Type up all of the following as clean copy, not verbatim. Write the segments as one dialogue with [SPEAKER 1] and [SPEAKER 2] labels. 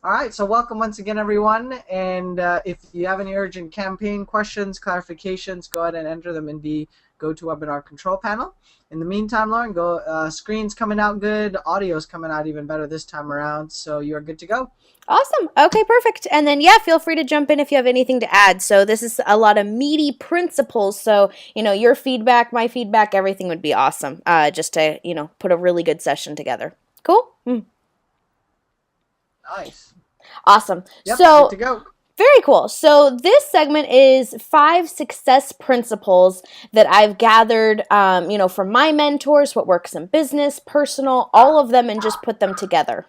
[SPEAKER 1] All right, so welcome once again, everyone. And if you have any urgent campaign questions, clarifications, go ahead and enter them in the GoToWebinar control panel. In the meantime, Lauren, screen's coming out good, audio's coming out even better this time around, so you're good to go.
[SPEAKER 2] Awesome. Okay, perfect. And then, yeah, feel free to jump in if you have anything to add. So this is a lot of meaty principles. So, your feedback, my feedback, everything would be awesome. Just to, put a really good session together. Cool?
[SPEAKER 1] Nice.
[SPEAKER 2] Awesome.
[SPEAKER 1] Yep,
[SPEAKER 2] So,
[SPEAKER 1] good to go.
[SPEAKER 2] very cool. So this segment is 5 success principles that I've gathered, from my mentors, what works in business, personal, all of them, and just put them together.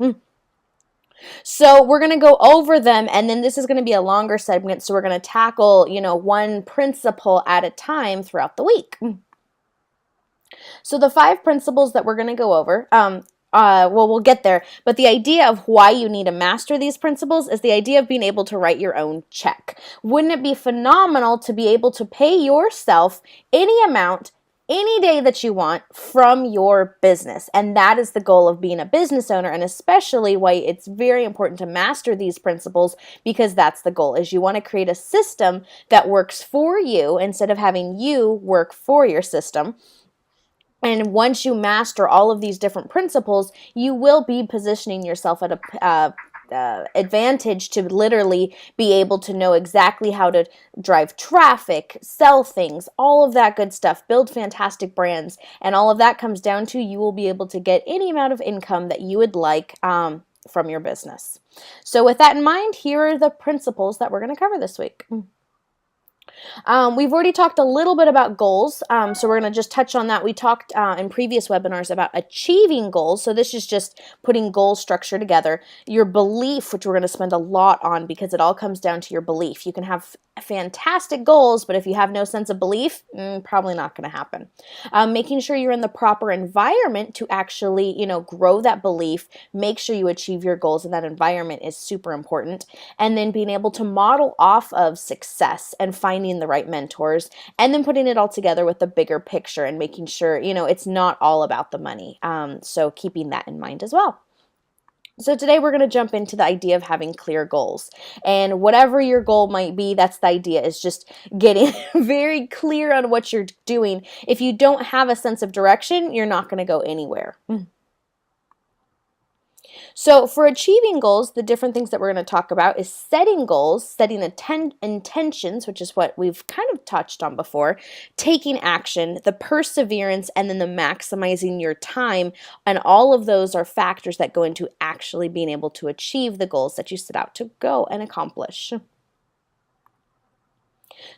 [SPEAKER 2] So we're going to go over them, and then this is going to be a longer segment, so we're going to tackle, one principle at a time throughout the week. So the 5 principles that we're going to go over, we'll get there, but the idea of why you need to master these principles is the idea of being able to write your own check. Wouldn't it be phenomenal to be able to pay yourself any amount any day that you want from your business? And that is the goal of being a business owner, and especially why it's very important to master these principles, because that's the goal, is you want to create a system that works for you instead of having you work for your system. And once you master all of these different principles, you will be positioning yourself at a advantage to literally be able to know exactly how to drive traffic, sell things, all of that good stuff, build fantastic brands, and all of that comes down to you will be able to get any amount of income that you would like from your business. So with that in mind, here are the principles that we're going to cover this week. We've already talked a little bit about goals, so we're going to just touch on that. We talked in previous webinars about achieving goals, so this is just putting goal structure together. Your belief, which we're going to spend a lot on because it all comes down to your belief. You can have fantastic goals, but if you have no sense of belief, probably not going to happen. Making sure you're in the proper environment to actually, grow that belief, make sure you achieve your goals in that environment is super important. And then being able to model off of success and finding the right mentors, and then putting it all together with the bigger picture and making sure, it's not all about the money. So keeping that in mind as well. So today we're going to jump into the idea of having clear goals. And whatever your goal might be, that's the idea, is just getting very clear on what you're doing. If you don't have a sense of direction, you're not going to go anywhere. So for achieving goals, the different things that we're going to talk about is setting goals, setting intentions, which is what we've kind of touched on before, taking action, the perseverance, and then the maximizing your time. And all of those are factors that go into actually being able to achieve the goals that you set out to go and accomplish.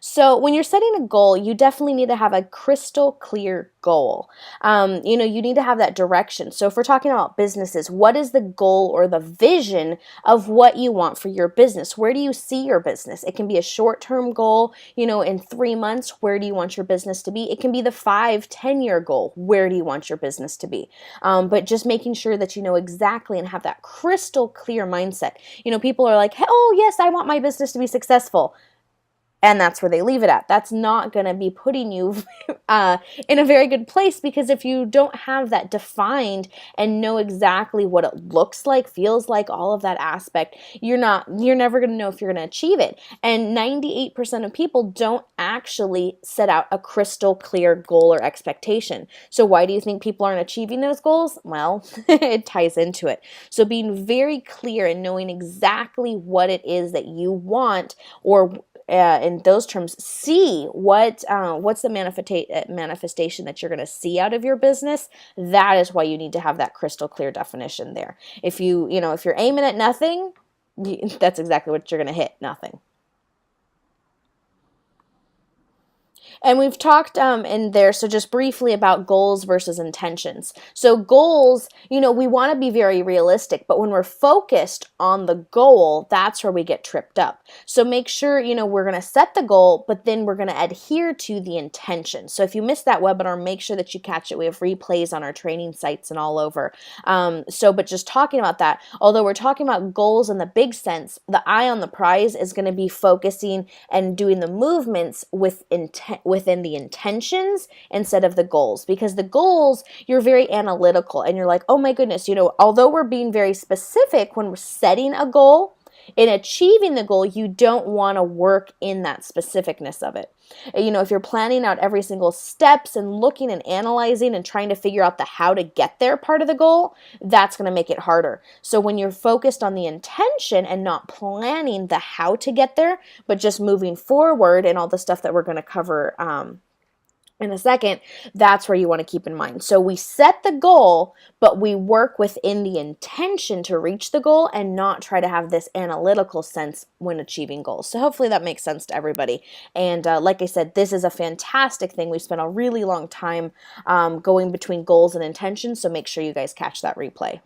[SPEAKER 2] So when you're setting a goal, you definitely need to have a crystal clear goal. You need to have that direction. So if we're talking about businesses, what is the goal or the vision of what you want for your business? Where do you see your business? It can be a short-term goal, in 3 months, where do you want your business to be? It can be the 5-10-year goal. Where do you want your business to be? But just making sure that you know exactly and have that crystal clear mindset. People are like, oh, yes, I want my business to be successful. And that's where they leave it at. That's not going to be putting you in a very good place, because if you don't have that defined and know exactly what it looks like, feels like, all of that aspect, you're never going to know if you're going to achieve it. And 98% of people don't actually set out a crystal clear goal or expectation. So why do you think people aren't achieving those goals? Well, it ties into it. So being very clear and knowing exactly what it is that you want, or in those terms, see what's the manifestation that you're going to see out of your business. That is why you need to have that crystal clear definition there. If if you're aiming at nothing, that's exactly what you're going to hit, nothing. And we've talked in there, so just briefly, about goals versus intentions. So goals, we want to be very realistic, but when we're focused on the goal, that's where we get tripped up. So make sure, we're going to set the goal, but then we're going to adhere to the intention. So if you missed that webinar, make sure that you catch it. We have replays on our training sites and all over. But just talking about that, although we're talking about goals in the big sense, the eye on the prize is going to be focusing and doing the movements with intent, within the intentions instead of the goals, because the goals, you're very analytical and you're like, oh my goodness, although we're being very specific when we're setting a goal, in achieving the goal, you don't want to work in that specificness of it. If you're planning out every single steps and looking and analyzing and trying to figure out the how to get there part of the goal, that's going to make it harder. So when you're focused on the intention and not planning the how to get there, but just moving forward and all the stuff that we're going to cover in a second, that's where you want to keep in mind. So we set the goal, but we work within the intention to reach the goal and not try to have this analytical sense when achieving goals. So hopefully that makes sense to everybody. And like I said, this is a fantastic thing. We spent a really long time going between goals and intentions, so make sure you guys catch that replay.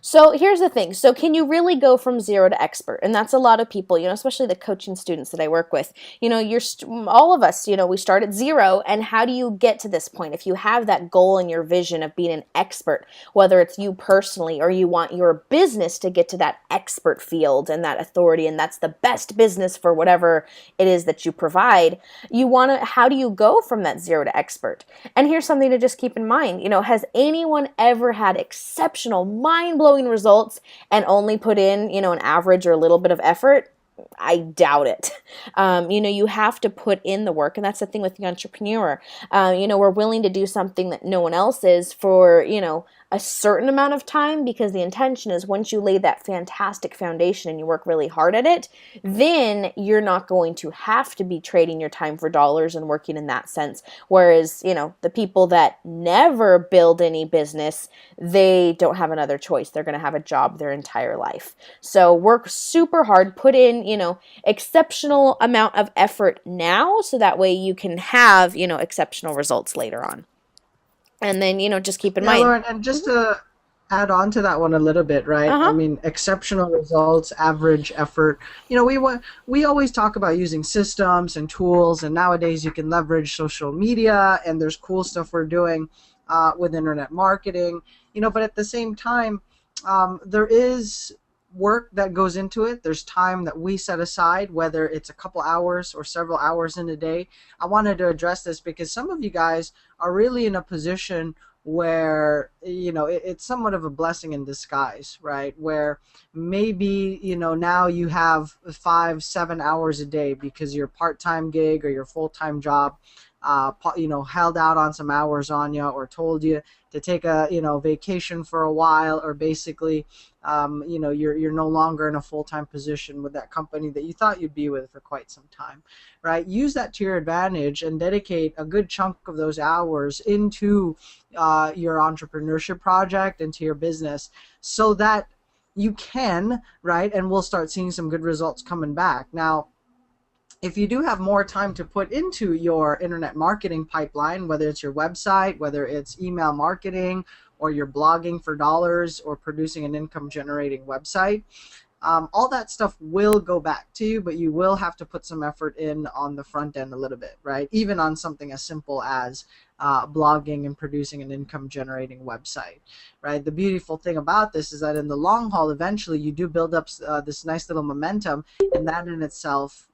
[SPEAKER 2] So here's the thing. So can you really go from zero to expert? And that's a lot of people, especially the coaching students that I work with. All of us, we start at zero. And how do you get to this point? If you have that goal and your vision of being an expert, whether it's you personally or you want your business to get to that expert field and that authority, and that's the best business for whatever it is that you provide, how do you go from that zero to expert? And here's something to just keep in mind. Has anyone ever had exceptional, mind-blowing results and only put in, an average or a little bit of effort? I doubt it. You have to put in the work, and that's the thing with the entrepreneur. We're willing to do something that no one else is for, a certain amount of time, because the intention is once you lay that fantastic foundation and you work really hard at it, then you're not going to have to be trading your time for dollars and working in that sense. Whereas, the people that never build any business, they don't have another choice. They're going to have a job their entire life. So work super hard, put in, exceptional amount of effort now, so that way you can have, exceptional results later on. And then, just keep in mind.
[SPEAKER 1] Lauren, and just to add on to that one a little bit, right? I mean, exceptional results, average effort. We always talk about using systems and tools, and nowadays you can leverage social media, and there's cool stuff we're doing with internet marketing. But at the same time, there is work that goes into it. There's time that we set aside, whether it's a couple hours or several hours in a day. I wanted to address this because some of you guys are really in a position where it's somewhat of a blessing in disguise, right? Where maybe now you have 5-7 hours a day because your part-time gig or your full-time job held out on some hours on you, or told you to take a vacation for a while, or basically you're no longer in a full-time position with that company that you thought you'd be with for quite some time, right? Use that to your advantage and dedicate a good chunk of those hours into your entrepreneurship project, into your business, so that you can, right, and we'll start seeing some good results coming back. Now, if you do have more time to put into your internet marketing pipeline, whether it's your website, whether it's email marketing, or you're blogging for dollars, or producing an income generating website, all that stuff will go back to you, but you will have to put some effort in on the front end a little bit, right? Even on something as simple as blogging and producing an income generating website, right? The beautiful thing about this is that in the long haul, eventually you do build up this nice little momentum, and that in itself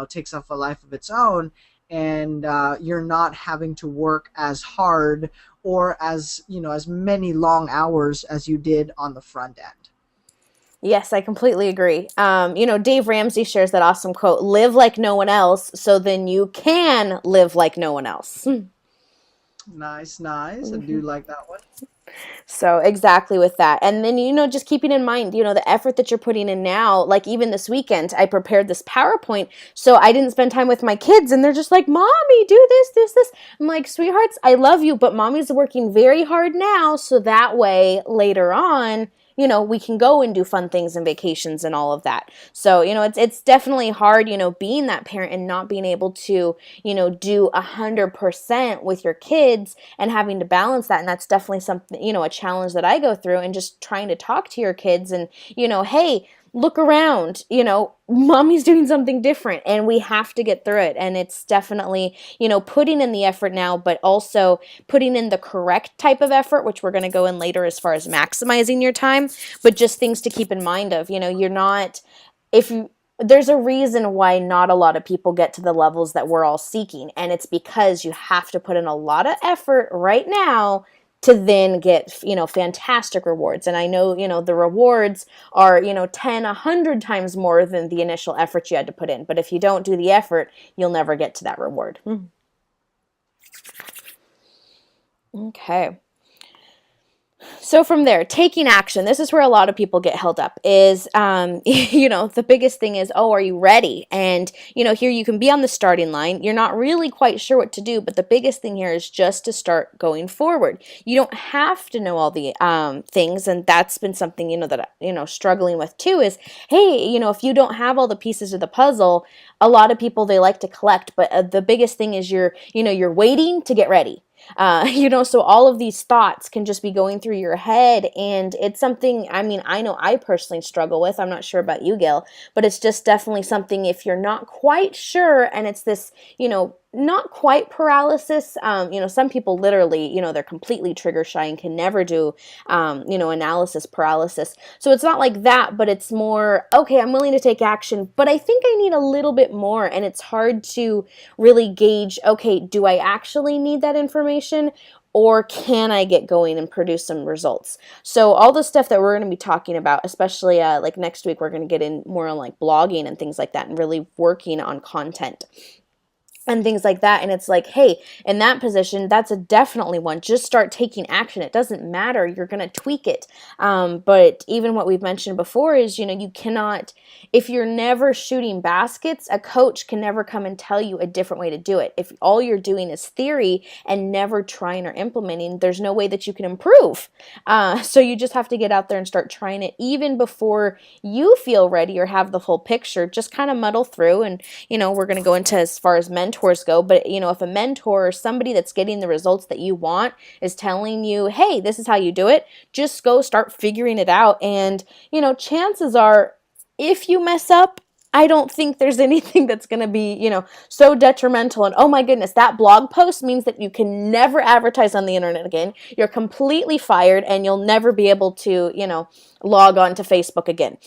[SPEAKER 1] takes off a life of its own, and you're not having to work as hard or as many long hours as you did on the front end.
[SPEAKER 2] Yes, I completely agree. Dave Ramsey shares that awesome quote, live like no one else, so then you can live like no one else.
[SPEAKER 1] Nice. I do like that one.
[SPEAKER 2] So exactly with that. And then, just keeping in mind, the effort that you're putting in now, like even this weekend, I prepared this PowerPoint, so I didn't spend time with my kids, and they're just like, Mommy, do this. I'm like, sweethearts, I love you, but Mommy's working very hard now, so that way later on, we can go and do fun things and vacations and all of that. So, it's definitely hard, being that parent and not being able to, do 100% with your kids and having to balance that. And that's definitely something, a challenge that I go through, and just trying to talk to your kids and, hey, look around, Mommy's doing something different, and we have to get through it. And it's definitely, putting in the effort now, but also putting in the correct type of effort, which we're going to go in later as far as maximizing your time, but just things to keep in mind of, you're not, if you, there's a reason why not a lot of people get to the levels that we're all seeking. And it's because you have to put in a lot of effort right now to then get, fantastic rewards. And I know, the rewards are, 10, 100 times more than the initial effort you had to put in. But if you don't do the effort, you'll never get to that reward. Okay. So from there, taking action, this is where a lot of people get held up is, the biggest thing is, oh, are you ready? And, here you can be on the starting line. You're not really quite sure what to do, but the biggest thing here is just to start going forward. You don't have to know all the things. And that's been something, that, struggling with too is, hey, if you don't have all the pieces of the puzzle, a lot of people, they like to collect, but the biggest thing is you're waiting to get ready. So all of these thoughts can just be going through your head, and it's something, I know I personally struggle with. I'm not sure about you, Gil, but it's just definitely something if you're not quite sure, and it's this, not quite paralysis. Some people literally, they're completely trigger shy and can never do, analysis paralysis. So it's not like that, but it's more, okay, I'm willing to take action, but I think I need a little bit more. And it's hard to really gauge, okay, do I actually need that information? Or can I get going and produce some results? So all the stuff that we're going to be talking about, especially like next week, we're going to get in more on like blogging and things like that and really working on content and things like that. And it's like, hey, in that position, that's a definitely one. Just start taking action. It doesn't matter. You're going to tweak it. But even what we've mentioned before is, you cannot, if you're never shooting baskets, a coach can never come and tell you a different way to do it. If all you're doing is theory and never trying or implementing, there's no way that you can improve. So you just have to get out there and start trying it even before you feel ready or have the full picture. Just kind of muddle through. And, we're going to go into as far as mentors go, but if a mentor or somebody that's getting the results that you want is telling you, hey, this is how you do it, just go start figuring it out. And chances are, if you mess up, I don't think there's anything that's going to be, so detrimental. And oh my goodness, that blog post means that you can never advertise on the internet again. You're completely fired and you'll never be able to, log on to Facebook again.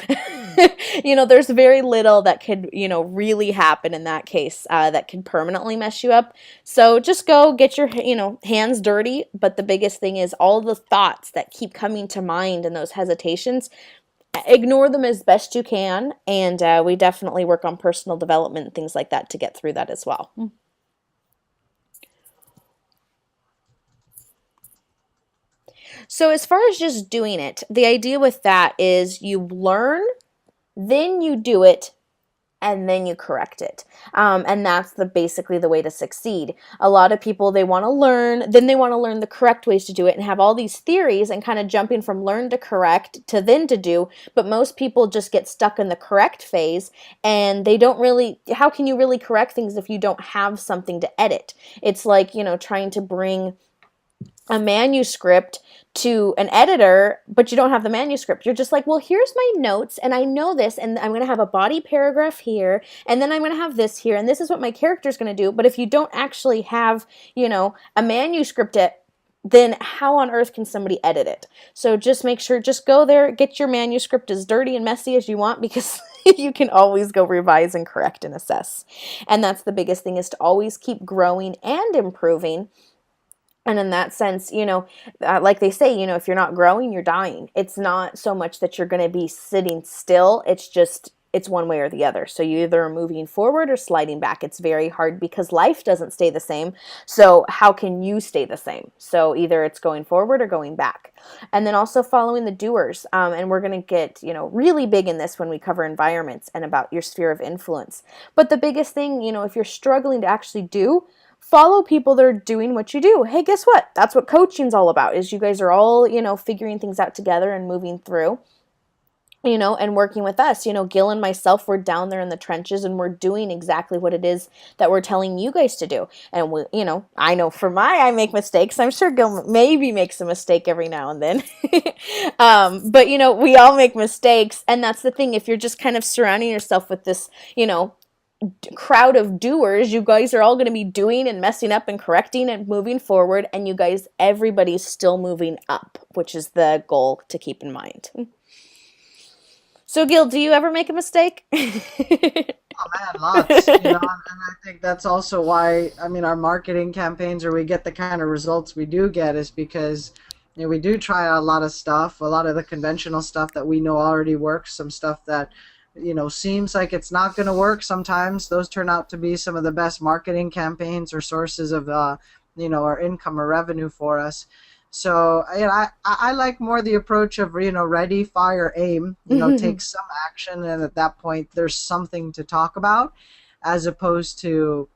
[SPEAKER 2] There's very little that could, really happen in that case that can permanently mess you up. So just go get your, hands dirty. But the biggest thing is all the thoughts that keep coming to mind and those hesitations, ignore them as best you can. And we definitely work on personal development and things like that to get through that as well. So as far as just doing it, the idea with that is you learn, then you do it, and then you correct it. And that's basically the way to succeed. A lot of people, they want to learn, then they want to learn the correct ways to do it and have all these theories and kind of jumping from learn to correct to then to do. But most people just get stuck in the correct phase and they don't really, how can you really correct things if you don't have something to edit? It's like, trying to bring a manuscript to an editor, but you don't have the manuscript. You're just like, well, here's my notes, and I know this, and I'm going to have a body paragraph here, and then I'm going to have this here, and this is what my character's going to do. But if you don't actually have, a manuscript, then how on earth can somebody edit it? So just make sure, just go there, get your manuscript as dirty and messy as you want, because you can always go revise and correct and assess. And that's the biggest thing, is to always keep growing and improving. And in that sense, like they say, if you're not growing, you're dying. It's not so much that you're going to be sitting still. It's one way or the other. So you either are moving forward or sliding back. It's very hard because life doesn't stay the same. So how can you stay the same? So either it's going forward or going back. And then also following the doers. And we're going to get, really big in this when we cover environments and about your sphere of influence. But the biggest thing, if you're struggling to actually do, follow people that are doing what you do. Hey, guess what? That's what coaching's all about, is you guys are all, figuring things out together and moving through, and working with us. Gil and myself, we're down there in the trenches and we're doing exactly what it is that we're telling you guys to do. And we, I know I make mistakes. I'm sure Gil maybe makes a mistake every now and then. But we all make mistakes. And that's the thing. If you're just kind of surrounding yourself with this, crowd of doers, you guys are all going to be doing and messing up and correcting and moving forward, and everybody's still moving up, which is the goal to keep in mind. So, Gil, do you ever make a mistake?
[SPEAKER 1] Oh man, lots. And I think that's also why, I mean, our marketing campaigns or we get the kind of results we do get is because, we do try out a lot of stuff, a lot of the conventional stuff that we know already works, some stuff that, seems like it's not going to work. Sometimes those turn out to be some of the best marketing campaigns or sources of, our income or revenue for us. So I like more the approach of ready, fire, aim. Take some action, and at that point there's something to talk about, as opposed to,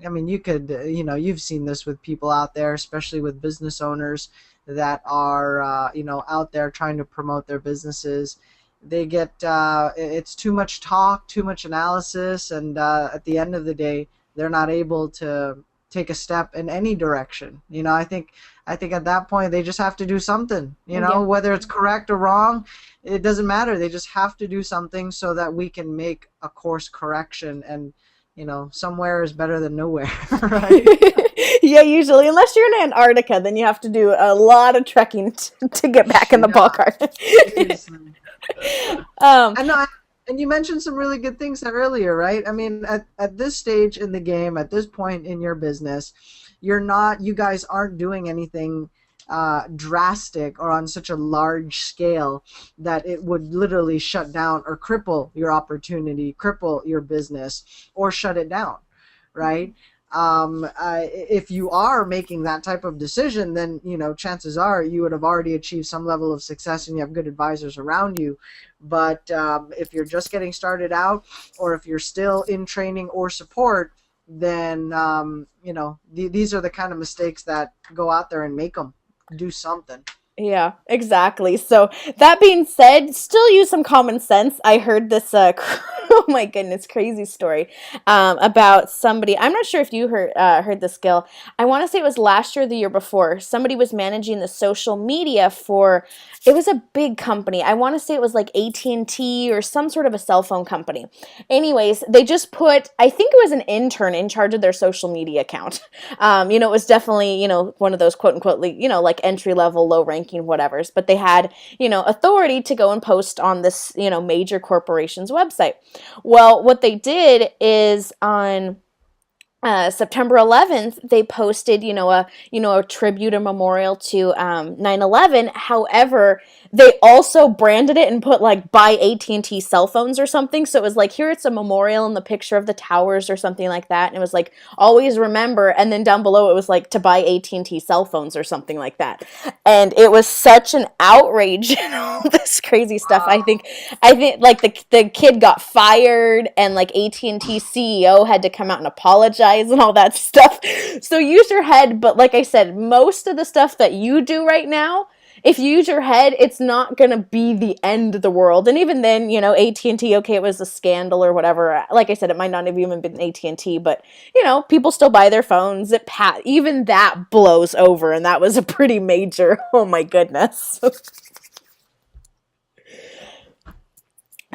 [SPEAKER 1] I mean, you could you've seen this with people out there, especially with business owners that are out there trying to promote their businesses. They get it's too much talk, too much analysis, and at the end of the day, they're not able to take a step in any direction. I think at that point they just have to do something.
[SPEAKER 2] Yeah.
[SPEAKER 1] Whether it's correct or wrong, it doesn't matter. They just have to do something so that we can make a course correction. And somewhere is better than nowhere, right?
[SPEAKER 2] Yeah, usually, unless you're in Antarctica, then you have to do a lot of trekking to get back in the
[SPEAKER 1] Yeah,
[SPEAKER 2] ballpark.
[SPEAKER 1] seriously.
[SPEAKER 2] um,
[SPEAKER 1] And no, and you mentioned some really good things earlier, right? I mean, at this stage in the game, at this point in your business, you guys aren't doing anything drastic or on such a large scale that it would literally shut down or cripple your opportunity, cripple your business, or shut it down, right? If you are making that type of decision, then chances are you would have already achieved some level of success and you have good advisors around you. But if you're just getting started out, or if you're still in training or support, then these are the kind of mistakes that go out there and make them do something.
[SPEAKER 2] Yeah, exactly. So that being said, still use some common sense. I heard this, oh my goodness, crazy story about somebody. I'm not sure if you heard this, Gil. I want to say it was last year or the year before. Somebody was managing the social media for. It was a big company. I want to say it was like AT&T or some sort of a cell phone company. Anyways, they just put. I think it was an intern in charge of their social media account. It was definitely, one of those quote unquote, like entry level, low ranking whatevers, but they had, authority to go and post on this, major corporation's website. Well, what they did is on September 11th, they posted, a tribute or memorial to 9/11. However, they also branded it and put like buy AT&T cell phones or something. So it was like, here it's a memorial and the picture of the towers or something like that. And it was like, always remember. And then down below, it was like to buy AT&T cell phones or something like that. And it was such an outrage and all this crazy stuff. I think like the kid got fired and like AT&T CEO had to come out and apologize and all that stuff. So use your head, but like I said, most of the stuff that you do right now, if you use your head, it's not going to be the end of the world. And even then, AT&T, okay, it was a scandal or whatever. Like I said, it might not have even been AT&T, but people still buy their phones. Even that blows over, and that was a pretty major, oh my goodness.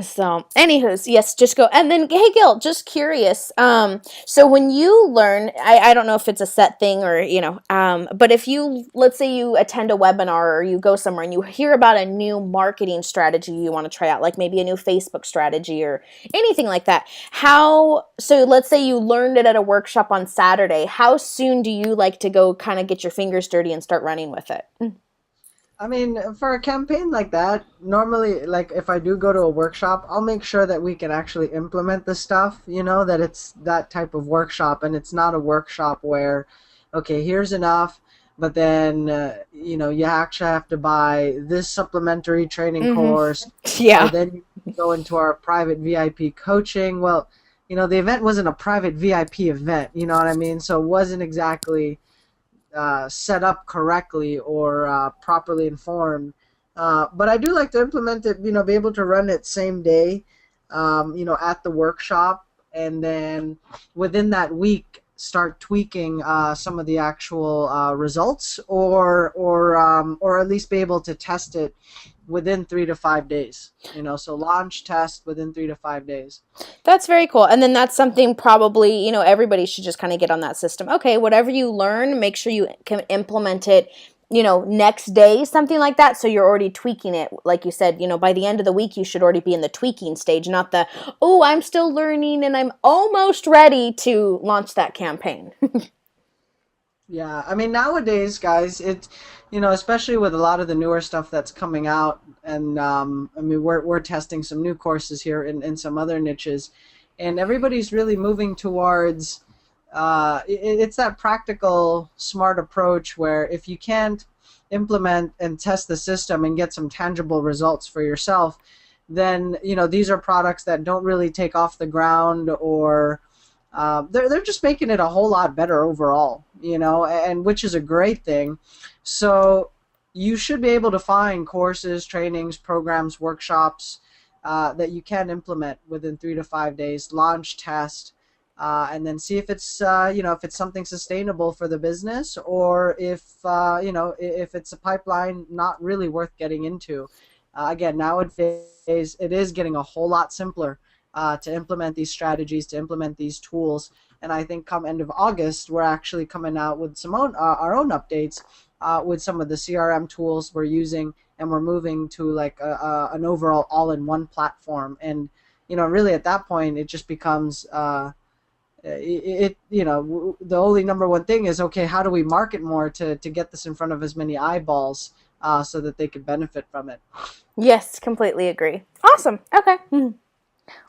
[SPEAKER 2] So, anywho's, yes, just go. And then, hey, Gil, just curious. So when you learn, I don't know if it's a set thing or, but if let's say you attend a webinar or you go somewhere and you hear about a new marketing strategy you want to try out, like maybe a new Facebook strategy or anything like that. So let's say you learned it at a workshop on Saturday. How soon do you like to go kind of get your fingers dirty and start running with it?
[SPEAKER 1] I mean, for a campaign like that, normally, like if I do go to a workshop, I'll make sure that we can actually implement the stuff, that it's that type of workshop and it's not a workshop where, okay, here's enough, but then, you actually have to buy this supplementary training
[SPEAKER 2] Mm-hmm.
[SPEAKER 1] course, or
[SPEAKER 2] Yeah.
[SPEAKER 1] then you can go into our private VIP coaching. Well, the event wasn't a private VIP event, you know what I mean? So it wasn't exactly set up correctly or properly informed. But I do like to implement it, be able to run it same day, at the workshop, and then within that week start tweaking some of the actual results, or at least be able to test it within 3 to 5 days. So launch test within 3 to 5 days.
[SPEAKER 2] That's very cool. And then that's something probably, everybody should just kind of get on that system. Okay, whatever you learn, make sure you can implement it next day, something like that. So you're already tweaking it. Like you said, by the end of the week, you should already be in the tweaking stage, not the, oh, I'm still learning and I'm almost ready to launch that campaign.
[SPEAKER 1] Yeah, I mean nowadays, guys, especially with a lot of the newer stuff that's coming out, and I mean we're testing some new courses here in some other niches, and everybody's really moving towards it's that practical, smart approach where if you can't implement and test the system and get some tangible results for yourself, then these are products that don't really take off the ground, or they're just making it a whole lot better overall, and which is a great thing. So you should be able to find courses, trainings, programs, workshops that you can implement within 3 to 5 days, launch, test, and then see if it's if it's something sustainable for the business, or if it's a pipeline not really worth getting into. Again, nowadays it is getting a whole lot simpler to implement these strategies, to implement these tools. And I think come end of August, we're actually coming out with our own updates with some of the CRM tools we're using, and we're moving to like an overall all-in-one platform. And really at that point, it just becomes the only number one thing is, okay, how do we market more to get this in front of as many eyeballs so that they could benefit from it?
[SPEAKER 2] Yes, completely agree. Awesome. Okay.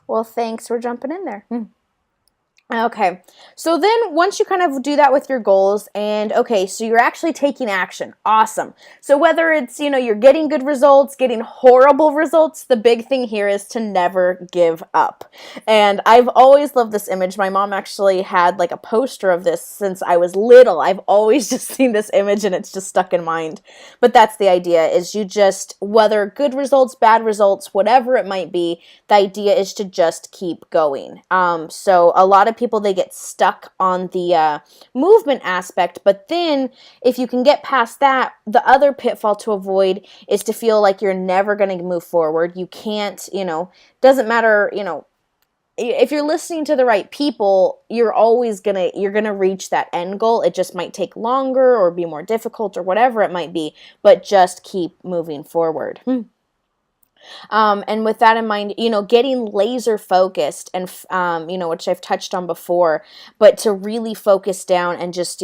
[SPEAKER 2] Well, thanks for jumping in there. Okay, so then once you kind of do that with your goals, and okay, so you're actually taking action. Awesome. So whether it's, you're getting good results, getting horrible results, the big thing here is to never give up. And I've always loved this image. My mom actually had like a poster of this since I was little. I've always just seen this image and it's just stuck in mind. But that's the idea, is you just, whether good results, bad results, whatever it might be, the idea is to just keep going. So a lot of people, they get stuck on the movement aspect, but then if you can get past that, the other pitfall to avoid is to feel like you're never going to move forward. You can't, doesn't matter, if you're listening to the right people, you're gonna reach that end goal. It just might take longer or be more difficult or whatever it might be, but just keep moving forward. And with that in mind, getting laser focused and, which I've touched on before, but to really focus down and just,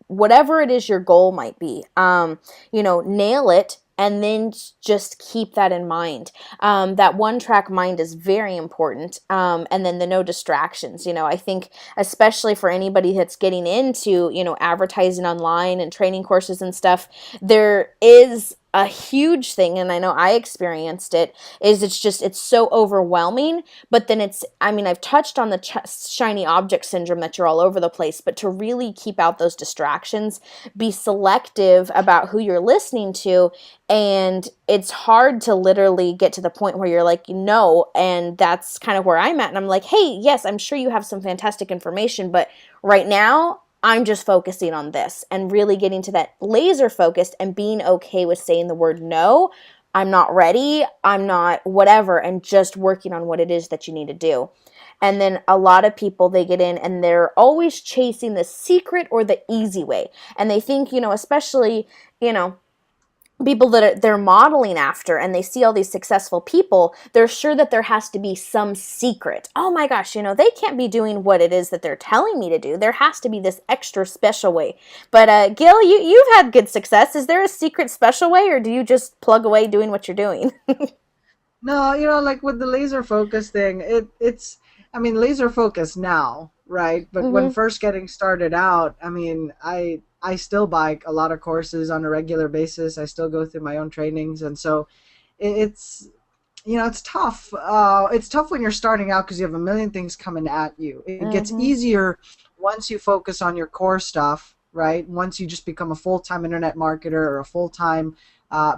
[SPEAKER 2] whatever it is your goal might be, nail it. And then just keep that in mind. That one-track mind is very important. And then the no distractions. I think especially for anybody that's getting into, advertising online and training courses and stuff, there is a huge thing, and I know I experienced it, is it's so overwhelming, but then I've touched on the shiny object syndrome, that you're all over the place, but to really keep out those distractions, be selective about who you're listening to, and it's hard to literally get to the point where you're like, no, and that's kind of where I'm at, and I'm like, hey, yes, I'm sure you have some fantastic information, but right now, I'm just focusing on this, and really getting to that laser focused and being okay with saying the word no, I'm not ready, I'm not whatever, and just working on what it is that you need to do. And then a lot of people, they get in and they're always chasing the secret or the easy way. And they think, especially, people that they're modeling after, and they see all these successful people, they're sure that there has to be some secret. Oh my gosh, they can't be doing what it is that they're telling me to do. There has to be this extra special way. But Gil, you've had good success. Is there a secret special way, or do you just plug away doing what you're doing?
[SPEAKER 1] No, like with the laser focus thing, laser focus now, right? But when first getting started out, I still buy a lot of courses on a regular basis. I still go through my own trainings, and so it's tough. It's tough when you're starting out because you have a million things coming at you. It gets easier once you focus on your core stuff, right? Once you just become a full-time internet marketer or a full-time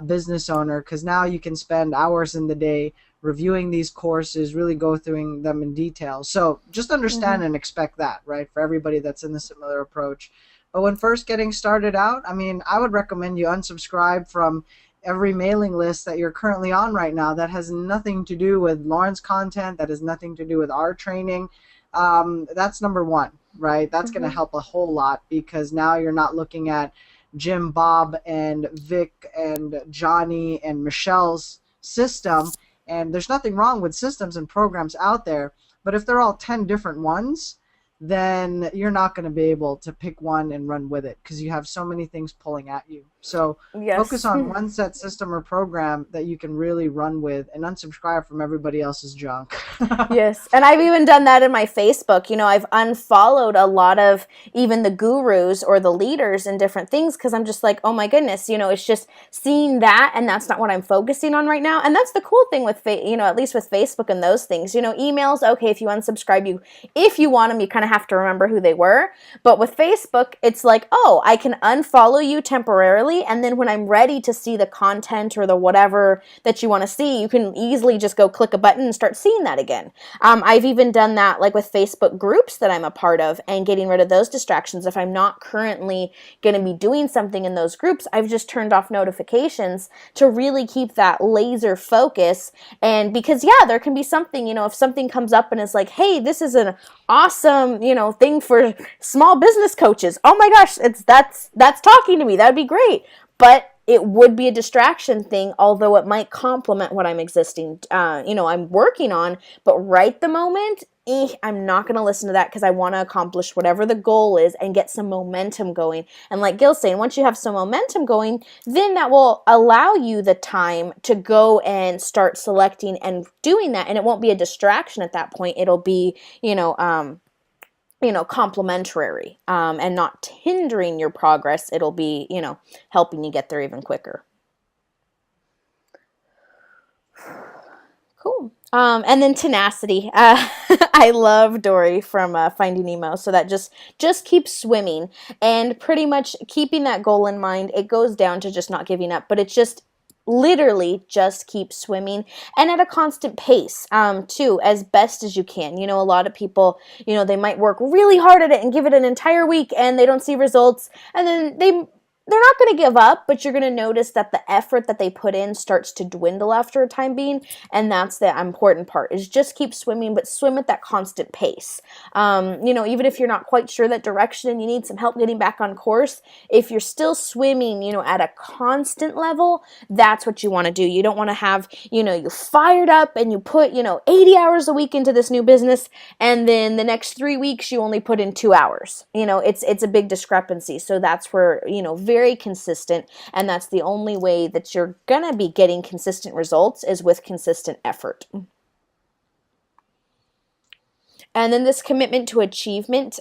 [SPEAKER 1] business owner, because now you can spend hours in the day reviewing these courses, really go through them in detail. So just understand and expect that, right, for everybody that's in the similar approach. But when first getting started out, I would recommend you unsubscribe from every mailing list that you're currently on right now that has nothing to do with Lauren's content, that has nothing to do with our training. That's number one, right? That's going to help a whole lot, because now you're not looking at Jim, Bob, and Vic, and Johnny, and Michelle's system. And there's nothing wrong with systems and programs out there, but if they're all 10 different ones, then you're not going to be able to pick one and run with it because you have so many things pulling at you. So focus
[SPEAKER 2] Yes.
[SPEAKER 1] on one set system or program that you can really run with and unsubscribe from everybody else's junk.
[SPEAKER 2] Yes. And I've even done that in my Facebook. I've unfollowed a lot of even the gurus or the leaders in different things because I'm just like, oh my goodness, it's just seeing that, and that's not what I'm focusing on right now. And that's the cool thing with, at least with Facebook and those things. Emails, okay, if you unsubscribe, if you want them, you kind of have to remember who they were. But with Facebook, it's like, oh, I can unfollow you temporarily, and then when I'm ready to see the content or the whatever that you want to see, you can easily just go click a button and start seeing that again. I've even done that like with Facebook groups that I'm a part of and getting rid of those distractions. If I'm not currently going to be doing something in those groups, I've just turned off notifications to really keep that laser focus. And because, yeah, there can be something, if something comes up and is like, hey, this is an awesome, thing for small business coaches. Oh my gosh, that's talking to me. That'd be great. But it would be a distraction thing, although it might complement what I'm I'm working on. But right the moment, I'm not going to listen to that because I want to accomplish whatever the goal is and get some momentum going. And like Gil's saying, once you have some momentum going, then that will allow you the time to go and start selecting and doing that. And it won't be a distraction at that point. It'll be, complementary, and not hindering your progress. It'll be, helping you get there even quicker. Cool. And then tenacity. I love Dory from Finding Nemo. So that just keep swimming and pretty much keeping that goal in mind. It goes down to just not giving up, but it's just literally just keep swimming and at a constant pace, too, as best as you can. A lot of people, they might work really hard at it and give it an entire week and they don't see results, and then they're not going to give up, but you're going to notice that the effort that they put in starts to dwindle after a time being, and that's the important part, is just keep swimming, but swim at that constant pace. Even if you're not quite sure that direction and you need some help getting back on course, if you're still swimming, at a constant level, that's what you want to do. You don't want to have, you fired up and you put, 80 hours a week into this new business, and then the next 3 weeks you only put in 2 hours. It's a big discrepancy. So that's where, very consistent, and that's the only way that you're gonna be getting consistent results is with consistent effort. And then this commitment to achievement.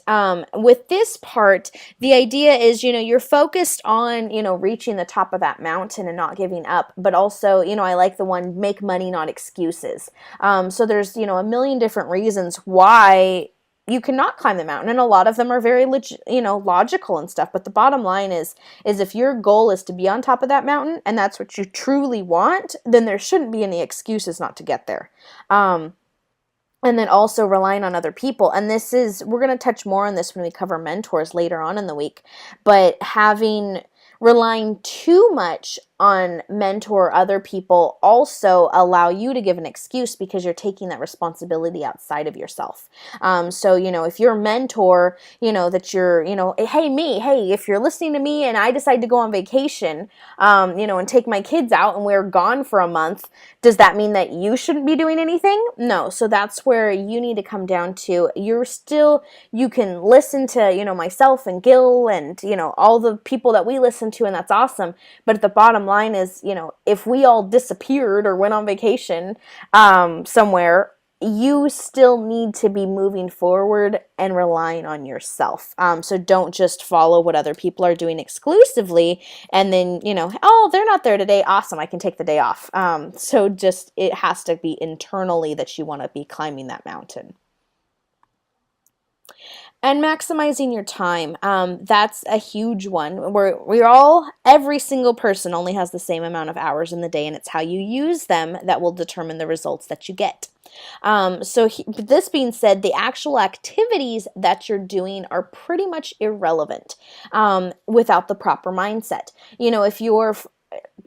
[SPEAKER 2] With this part, the idea is, you're focused on, reaching the top of that mountain and not giving up. But also, I like the one, make money, not excuses. So there's, a million different reasons why you cannot climb the mountain, and a lot of them are very logical and stuff, but the bottom line is if your goal is to be on top of that mountain and that's what you truly want, then there shouldn't be any excuses not to get there. And then also relying on other people, and we're going to touch more on this when we cover mentors later on in the week, but relying too much on mentor other people also allow you to give an excuse because you're taking that responsibility outside of yourself. So, if your mentor, that you're, hey, if you're listening to me and I decide to go on vacation, and take my kids out and we're gone for a month, does that mean that you shouldn't be doing anything? No. So that's where you need to come down to, you can listen to, myself and Gil and, all the people that we listen to, and that's awesome. But at the bottom line is, if we all disappeared or went on vacation somewhere, you still need to be moving forward and relying on yourself. So don't just follow what other people are doing exclusively and then, oh, they're not there today. Awesome. I can take the day off. So it has to be internally that you want to be climbing that mountain. And maximizing your time. That's a huge one. Every single person only has the same amount of hours in the day, and it's how you use them that will determine the results that you get. This being said, the actual activities that you're doing are pretty much irrelevant without the proper mindset. If you're,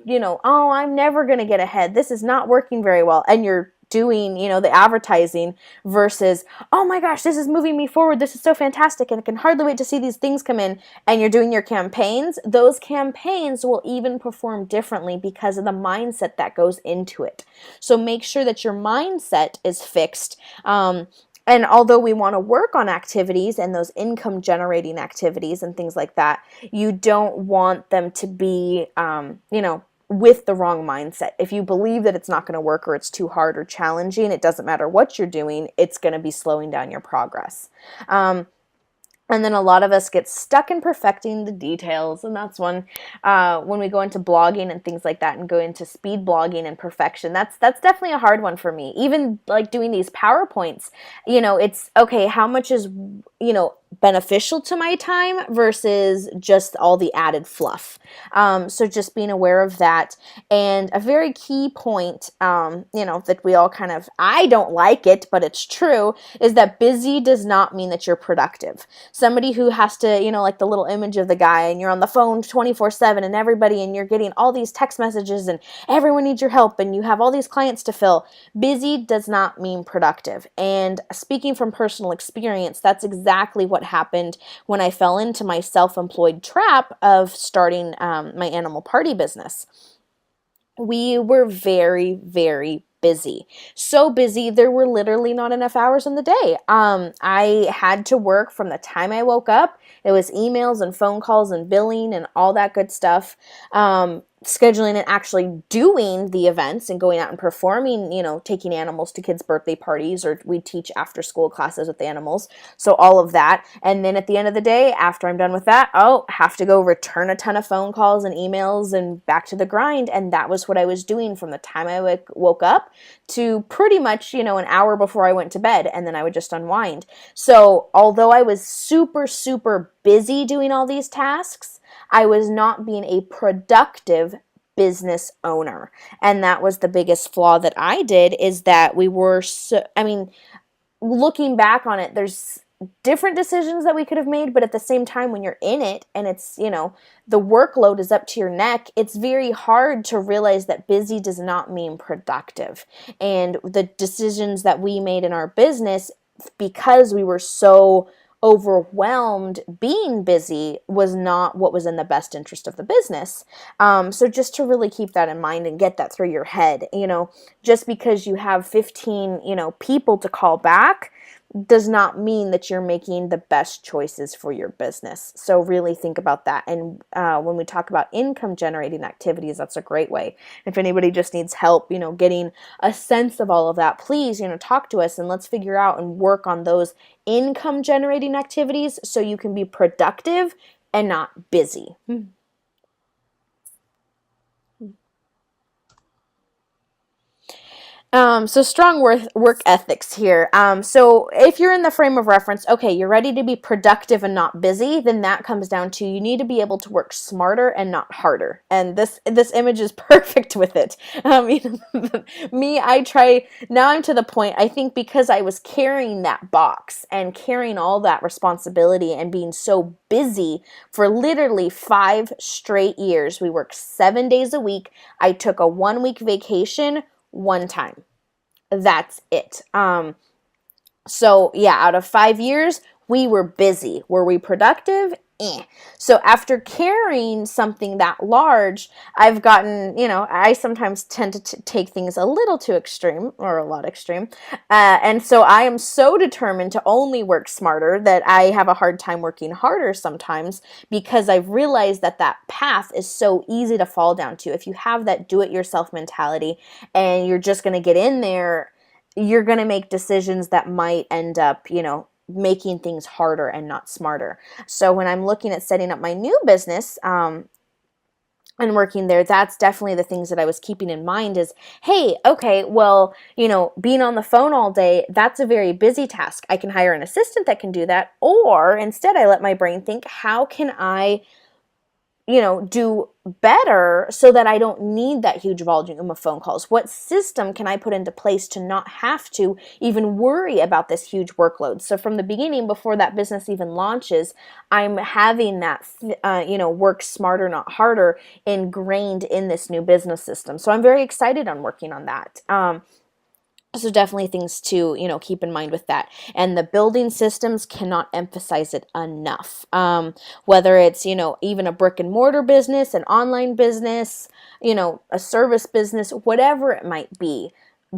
[SPEAKER 2] oh, I'm never going to get ahead, this is not working very well, and you're doing, the advertising versus, oh my gosh, this is moving me forward. This is so fantastic. And I can hardly wait to see these things come in. And you're doing your campaigns. Those campaigns will even perform differently because of the mindset that goes into it. So make sure that your mindset is fixed. And although we want to work on activities and those income generating activities and things like that, you don't want them to be, with the wrong mindset. If you believe that it's not going to work or it's too hard or challenging, it doesn't matter what you're doing, it's going to be slowing down your progress. And then a lot of us get stuck in perfecting the details, and that's when we go into blogging and things like that and go into speed blogging and perfection. That's definitely a hard one for me. Even like doing these PowerPoints, it's okay, how much is, beneficial to my time versus just all the added fluff. So just being aware of that. And a very key point, that we all kind of, I don't like it, but it's true, is that busy does not mean that you're productive. Somebody who has to, like the little image of the guy and you're on the phone 24/7 and everybody, and you're getting all these text messages and everyone needs your help and you have all these clients to fill. Busy does not mean productive. And speaking from personal experience, that's exactly what happened when I fell into my self-employed trap of starting my animal party business. We were very, very busy. So busy, there were literally not enough hours in the day. I had to work from the time I woke up. It was emails and phone calls and billing and all that good stuff. Scheduling and actually doing the events and going out and performing, taking animals to kids' birthday parties, or we teach after school classes with animals. So all of that. And then at the end of the day, after I'm done with that, have to go return a ton of phone calls and emails and back to the grind. And that was what I was doing from the time I woke up to pretty much, an hour before I went to bed. And then I would just unwind. So although I was super, super busy doing all these tasks, I was not being a productive business owner. And that was the biggest flaw that I did, is that we were looking back on it, there's different decisions that we could have made, but at the same time, when you're in it and it's, the workload is up to your neck, it's very hard to realize that busy does not mean productive. And the decisions that we made in our business, because we were so overwhelmed, being busy was not what was in the best interest of the business. So just to really keep that in mind and get that through your head, just because you have 15, people to call back does not mean that you're making the best choices for your business. So really think about that. And when we talk about income generating activities, that's a great way. If anybody just needs help, getting a sense of all of that, please, talk to us and let's figure out and work on those income generating activities so you can be productive and not busy. So strong work ethics here. So if you're in the frame of reference, okay, you're ready to be productive and not busy, then that comes down to you need to be able to work smarter and not harder. And this image is perfect with it. Me, I try, now I'm to the point, I think because I was carrying that box and carrying all that responsibility and being so busy for literally 5 straight years. We worked 7 days a week. I took a 1-week vacation one time. That's it. So yeah, out of 5 years, we were busy. Were we productive? So after carrying something that large, I've gotten, I sometimes tend to take things a little too extreme or a lot extreme. And so I am so determined to only work smarter that I have a hard time working harder sometimes, because I've realized that path is so easy to fall down to. If you have that do-it-yourself mentality and you're just going to get in there, you're going to make decisions that might end up, making things harder and not smarter. So when I'm looking at setting up my new business and working there, that's definitely the things that I was keeping in mind is, hey, okay, well, being on the phone all day, that's a very busy task. I can hire an assistant that can do that. Or instead, I let my brain think, how can I do better so that I don't need that huge volume of phone calls? What system can I put into place to not have to even worry about this huge workload? So from the beginning, before that business even launches, I'm having that, work smarter, not harder, ingrained in this new business system. So I'm very excited on working on that. So definitely things to, keep in mind with that. And the building systems, cannot emphasize it enough. Whether it's, even a brick and mortar business, an online business, a service business, whatever it might be,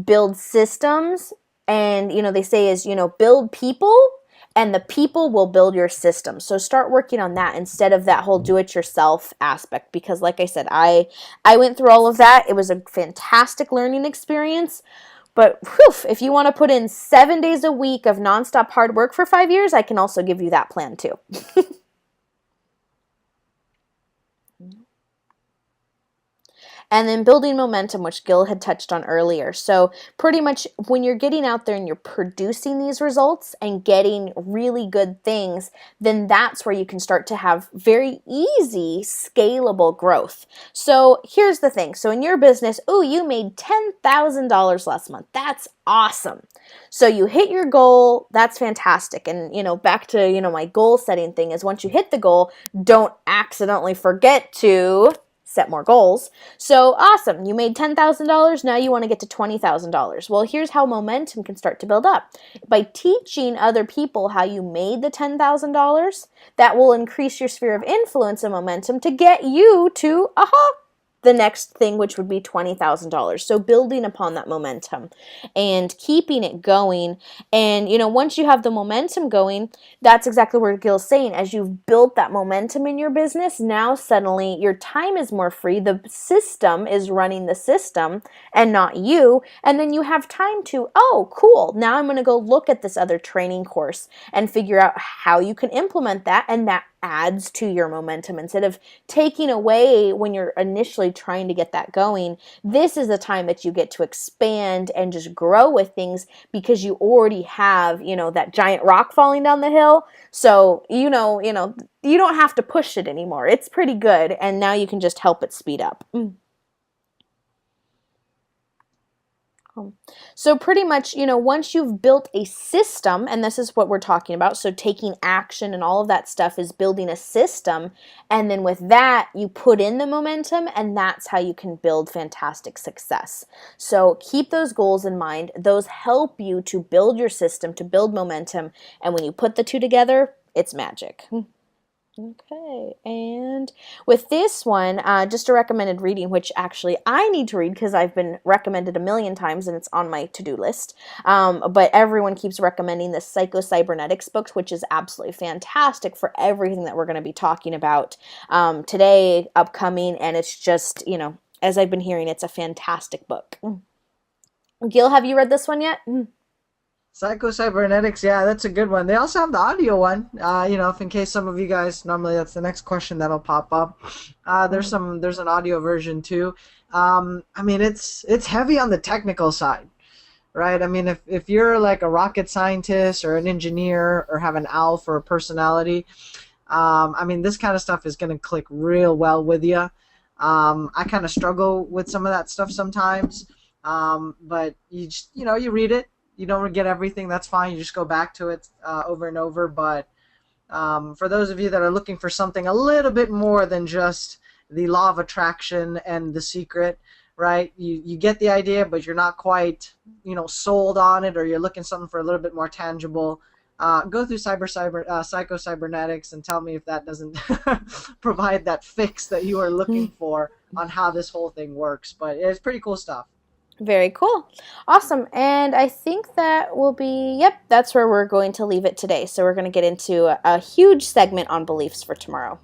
[SPEAKER 2] build systems. And, they say is, build people, and the people will build your system. So start working on that instead of that whole do-it-yourself aspect. Because like I said, I went through all of that. It was a fantastic learning experience. But whew, if you want to put in 7 days a week of nonstop hard work for 5 years, I can also give you that plan too. And then building momentum, which Gil had touched on earlier. So pretty much when you're getting out there and you're producing these results and getting really good things, then that's where you can start to have very easy, scalable growth. So here's the thing. So in your business, you made $10,000 last month. That's awesome. So you hit your goal. That's fantastic. And, back to, my goal setting thing is once you hit the goal, don't accidentally forget to set more goals. So awesome. You made $10,000. Now you want to get to $20,000. Well, here's how momentum can start to build up. By teaching other people how you made the $10,000, that will increase your sphere of influence and momentum to get you to, the next thing, which would be $20,000. So building upon that momentum and keeping it going. And, once you have the momentum going, that's exactly what Gil's saying. As you've built that momentum in your business, now suddenly your time is more free. The system is running the system and not you. And then you have time to, cool. Now I'm going to go look at this other training course and figure out how you can implement that. And that adds to your momentum instead of taking away when you're initially trying to get that going. This is the time that you get to expand and just grow with things because you already have, that giant rock falling down the hill. So, you don't have to push it anymore. It's pretty good. And now you can just help it speed up. So pretty much, once you've built a system, and this is what we're talking about, so taking action and all of that stuff is building a system, and then with that, you put in the momentum, and that's how you can build fantastic success. So keep those goals in mind. Those help you to build your system, to build momentum, and when you put the two together, it's magic. Okay, and with this one, just a recommended reading, which actually I need to read because I've been recommended a million times and it's on my to-do list. But everyone keeps recommending the Psycho-Cybernetics books, which is absolutely fantastic for everything that we're going to be talking about today, upcoming, and it's just, as I've been hearing, it's a fantastic book. Gil, have you read this one yet?
[SPEAKER 1] Psycho-Cybernetics, yeah, that's a good one. They also have the audio one. If in case some of you guys, normally that's the next question that'll pop up. There's an audio version too. It's heavy on the technical side, right? I mean, if you're like a rocket scientist or an engineer or have an ALF or a personality, this kind of stuff is going to click real well with you. I kind of struggle with some of that stuff sometimes, but you just, you read it. You don't get everything, that's fine. You just go back to it over and over. But for those of you that are looking for something a little bit more than just the law of attraction and the secret, right? You get the idea, but you're not quite, sold on it, or you're looking something for a little bit more tangible. Go through Psycho-Cybernetics and tell me if that doesn't provide that fix that you are looking for on how this whole thing works. But it's pretty cool stuff.
[SPEAKER 2] Very cool. Awesome. And I think that will be, that's where we're going to leave it today. So we're going to get into a huge segment on beliefs for tomorrow.